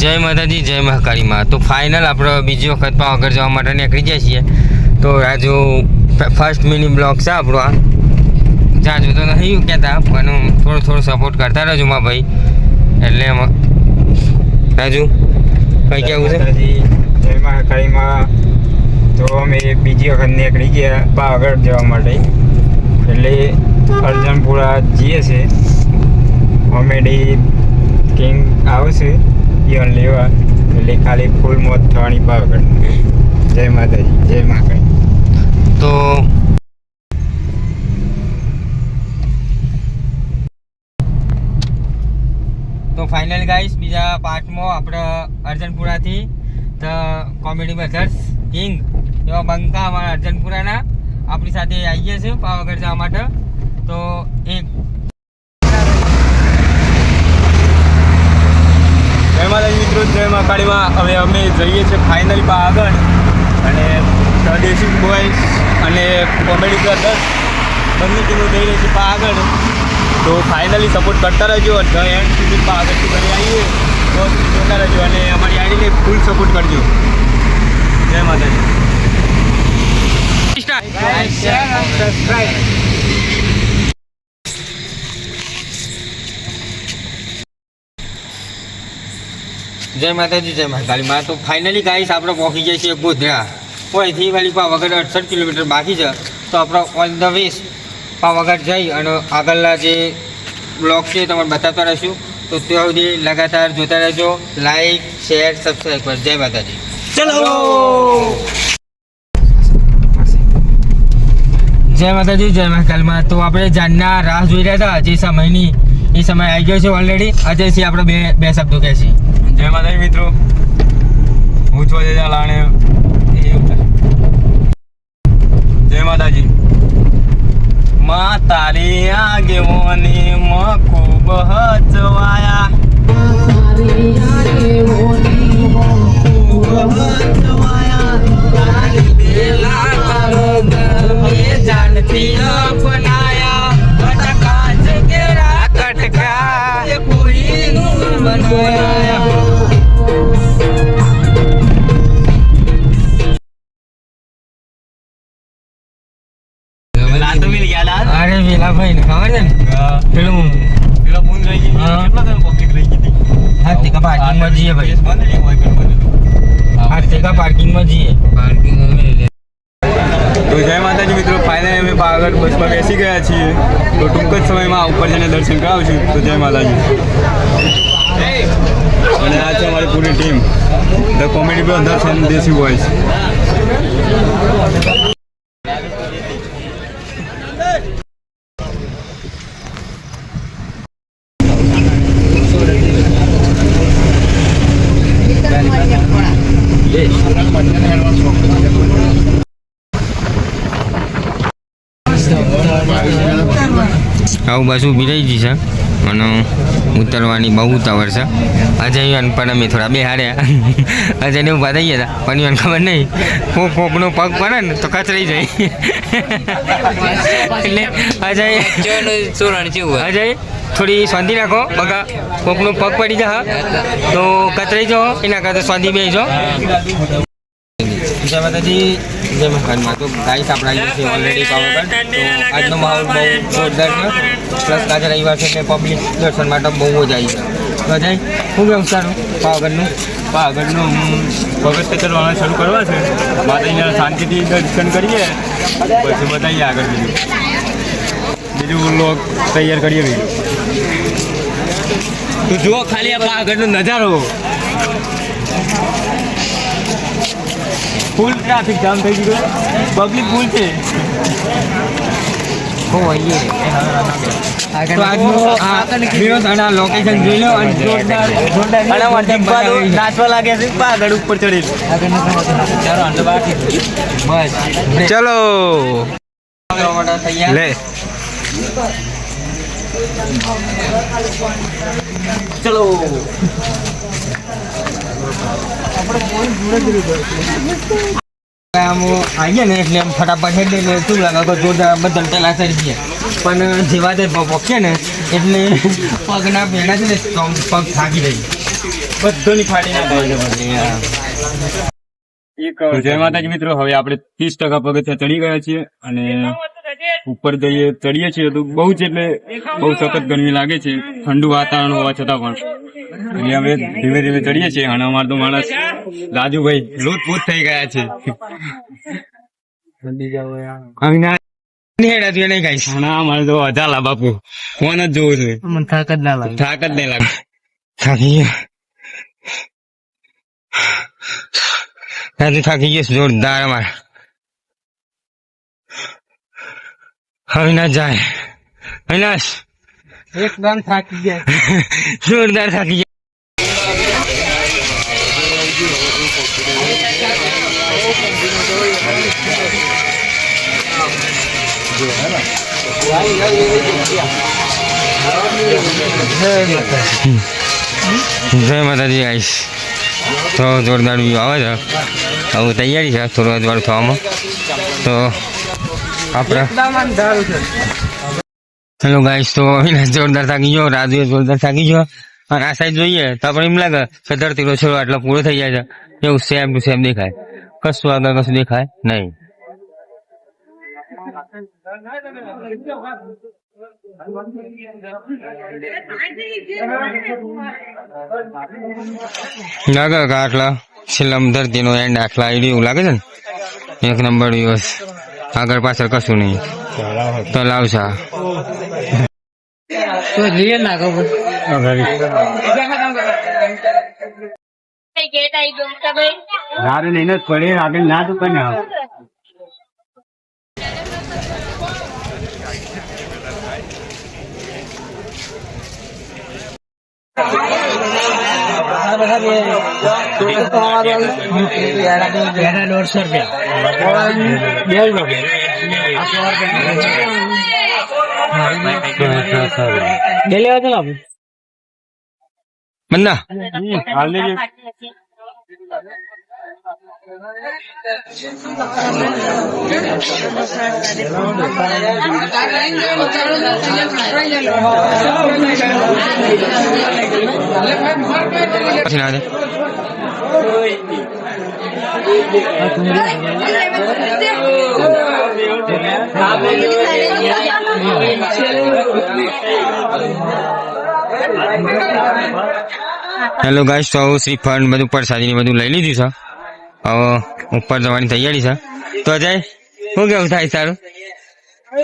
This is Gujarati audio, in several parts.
જય માતાજી, જય મહાકાળી માં. તો ફાઇનલ આપણે બીજી વખત પાવાગઢ જવા માટે નીકળી જાય છીએ. તો રાજુ ફર્સ્ટ મિની બ્લોગ છે આપણો. આ જાજુ તો નહીં કહેતા, પણ થોડો સપોર્ટ કરતા રહેજો માં ભાઈ. એટલે એમાં રાજુ કંઈ કહેવું છે? જય મહાકાળીમાં. તો અમે બીજી વખત નીકળી ગયા પાવાગઢ જવા માટે. એટલે અર્જનપુરા જઈએ છે. કોમેડી કિંગ આવશે ઈવન લેવા. એટલે ખાલી ફૂલ મોત થવાની પાવાગઢ. જય માતાજી, જય મહાકાળી. તો ફાઇનલ ગાઈસ, બીજા પાર્ટમાં આપણે અર્જનપુરાથી ધ કોમેડી બ્રધર્સ કિંગ એવા બંકા અમારા અર્જનપુરાના આપણી સાથે આવી ગયા છે પાવાગઢ જવા માટે. તો એક જય માતાજી મિત્રો, જય મહાકાળીમાં. હવે અમે જઈએ છીએ ફાઇનલી પાવાગઢ. અને દેશી બોયઝ અને કોમેડી બ્રધર્સ બંને ટીમો જઈ રહી છે પાવાગઢ. તો ફાઇનલી સપોર્ટ કરતા રહેજો. એન્ડ સુધી પાવાગઢથી ઘરે આવીએ તો જોતા રહેજો અને અમારી આઈડીને ફૂલ સપોર્ટ કરજો. જય માતાજી. જય માતાજી, જય મહાકાળીમાં. તો ફાઇનલી ગાઈસ આપણે પહોંચી જાય છે ગોધરા. અહીંથી ખાલી પાવાગઢ 68 કિલોમીટર બાકી છે. તો આપણે ઓન ધ વે પાવાગઢ જઈ અને આગળના જે બ્લોગ છે તમારે બતાવતા રહીશું. તો ત્યાં સુધી લગાતાર જોતા રહેજો. લાઈક, શેર, સબસ્ક્રાઈબ કરો. જય માતાજી. ચલો. જય માતાજી, જય મહાકાળીમાં. તો આપણે જાનના રાહ જોઈ રહ્યા હતા જે સમયની, એ સમય આવી ગયો છે ઓલરેડી. અજયસિંહ આપણે બે શબ્દો કહે છે. જય માતાજી મિત્રો. હું છું અજય લાણે. જય માતાજી. માં તારી આગેવાની માં ખૂબ હચવાયા. જાનથી અપનાયા અટકા જગેરા કટકા કોઈનું બનાયા. અરે વેલા ભાઈ ને ખબર છે ને પેલું પૂન રહી ગઈ. કેટલા તમે પબ્લિક રહી ગઈ? હા ટેકા પાર્કિંગમાં જઈએ ભાઈ. હા ટેકા પાર્કિંગમાં જઈએ. તો જય માતાજી મિત્રો, ફાઇનલી અમે પાવાગઢ બસમાં બેસી ગયા છીએ. તો ટૂંક જ સમયમાં ઉપર જઈને દર્શન કરાવશું. તો જય માતાજી. અને આ છે અમારી પૂરી team, the comedy brothers and desi boys. આવું બસ ઊભી રહી ગઈ છે અને ઉતરવાની બહુ ઉતાવળ છે. અજય પણ અમે થોડા બે હાર્યા. અજયને ઊભા થઈ ગયા હતા પણ ખબર નહીં કોકનો પગ પડે ને તો કચરાઈ જાય. એટલે અજય થોડી શાંતિ રાખો. બગા કોકનો પગ પડી જા તો કચરાઈ જાઓ, એના કરતા શાંતિ બે જાઓ. જય માતાજી, જય મહાકાળીમાં. તો ગાઈસ આપણે આવી છે ઓલરેડી પાવાગઢ. તો આજનો માહોલ બહુ જોરદાર છે. પ્લસ આજે રવિવાર છે એટલે પબ્લિક દર્શન માટે બહુ જ આવી છે. તો જય શું કેવું સારું પાવાગઢનું ભગત ચડવાના શરૂ કરવા છે. માતાજીના શાંતિથી દર્શન કરીએ પછી બતાવીએ આગળ બીજું લોક તૈયાર કરીએ. બીજું તો જુઓ ખાલી આ પાવાગઢનો નજારો. ફૂલ ટ્રાફિક જામ થઈ ગયું. પબ્લિક ફૂલ છે. લોકેશન જોઈ લો અને નાચવા લાગે છે પાવાગઢ ઉપર ચડી. ચલો લે ચલો. આમ આવીએ ને એટલે આમ ફટાફટ હેડ એટલે શું લાગે કે જોરદાર બધા પેલા ચડી ગયા. પણ જેવા તે પહોંચે ને એટલે પગના ભેડા છે ને પગ થાકી રહી. બધાની ફાડી નાખે. જય માતાજી મિત્રો, હવે આપણે 30% પગથિયા ચડી ગયા છીએ અને ઉપર ચડીએ છીએ તો બહુ જ એટલે બહુ સખત ગરમી લાગે છે, ઠંડુ વાતાવરણ હોવા છતાં પણ. એટલે હવે ધીમે ધીમે ચડીએ છીએ અને અમારે તો માણસ રાજુભાઈ લોટપોટ થઈ ગયા છે. અમારે તો હજાલા બાપુ ફોન જ જોવું છે, થાક જ નહીં લાગે. થાકી ગયો જોરદાર. અમારે અવિનાશ જાય. અવિનાશ એકદમ થાકી ગયા, જોરદાર થાકી ગયા. જય માતાજી ગાઈસ. તો જોરદાર વ્યૂ આવે છે. હવે તૈયારી છે થોડું અજવાળું થવામાં. તો આપણે હેલો ગાઈસ, તો અવિનાશ જોરદાર થાકી ગયો, રાજુ જોરદાર થાકી ગયો. અને આ સાઈડ જોઈએ તો આપણે એમ લાગે કે ધરતીનો છેડો આટલો પૂરો થઈ જાય છે, એવું સેમ ટુ સેમ દેખાય. કશું આગળ કશું દેખાય નહીં. લાગે કે આટલા છેલ્લા ધરતીનો એન્ડ આટલા આઈડી એવું લાગે છે ને. એક નંબર દિવસ, આગળ પાછળ કશું નહીં. તલાવ છે લઈને જ પડે આગળ ના તો કઈ ના. બંદા હેલો ગાઈસ, તો શ્રીફળ બધું પ્રસાદી બધું લઈ લીધું છે. હવે ઉપર જવાની તૈયારી છે. તો અજય શું કેવું થાય તારું?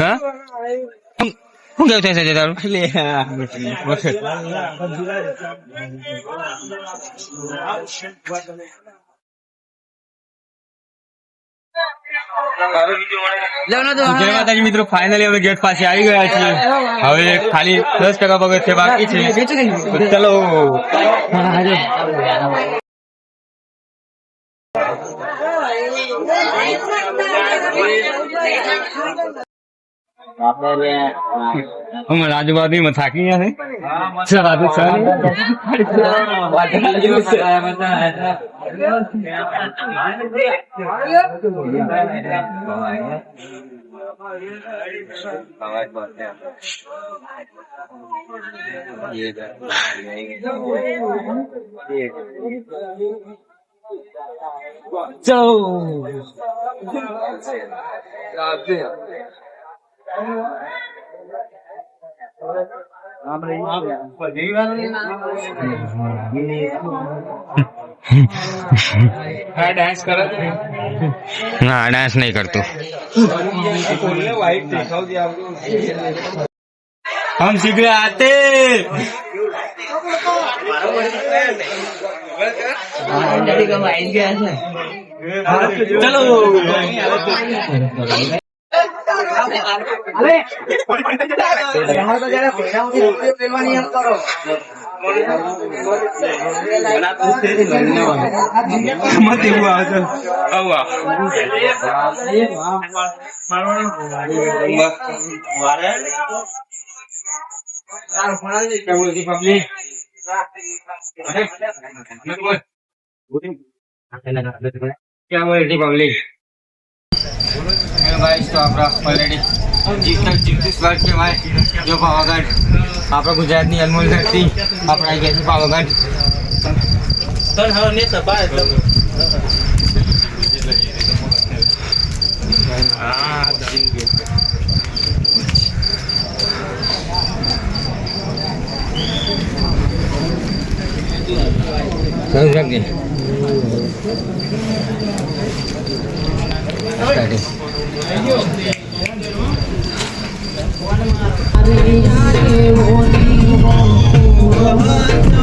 હા શું કેવું થાય તારું? જય માતાજી મિત્રો, ફાઇનલી હવે ગેટ પાસે આવી ગયા છીએ. હવે ખાલી 10% પગથિયા બાકી છે. ચલો રાજુબાજુ થાકી ગયા છે. રાજુ ડાન્સ કરે ના, ડાન્સ નહીં કરતો. हम सीख रहे आते चलो मत क्या बोलती पब्लिक? हेलो गाइस, तो આપણા ઓલરેડી જીતસ વર્ગ કહેવાય જો પાવાગઢ આપણા ગુજરાતની અનમોલ ધરતી આપણા ગયા છે પાવાગઢ. તન હવે ને તો બાય હા સરસ રાખજે સ્ટાર્ટિંગ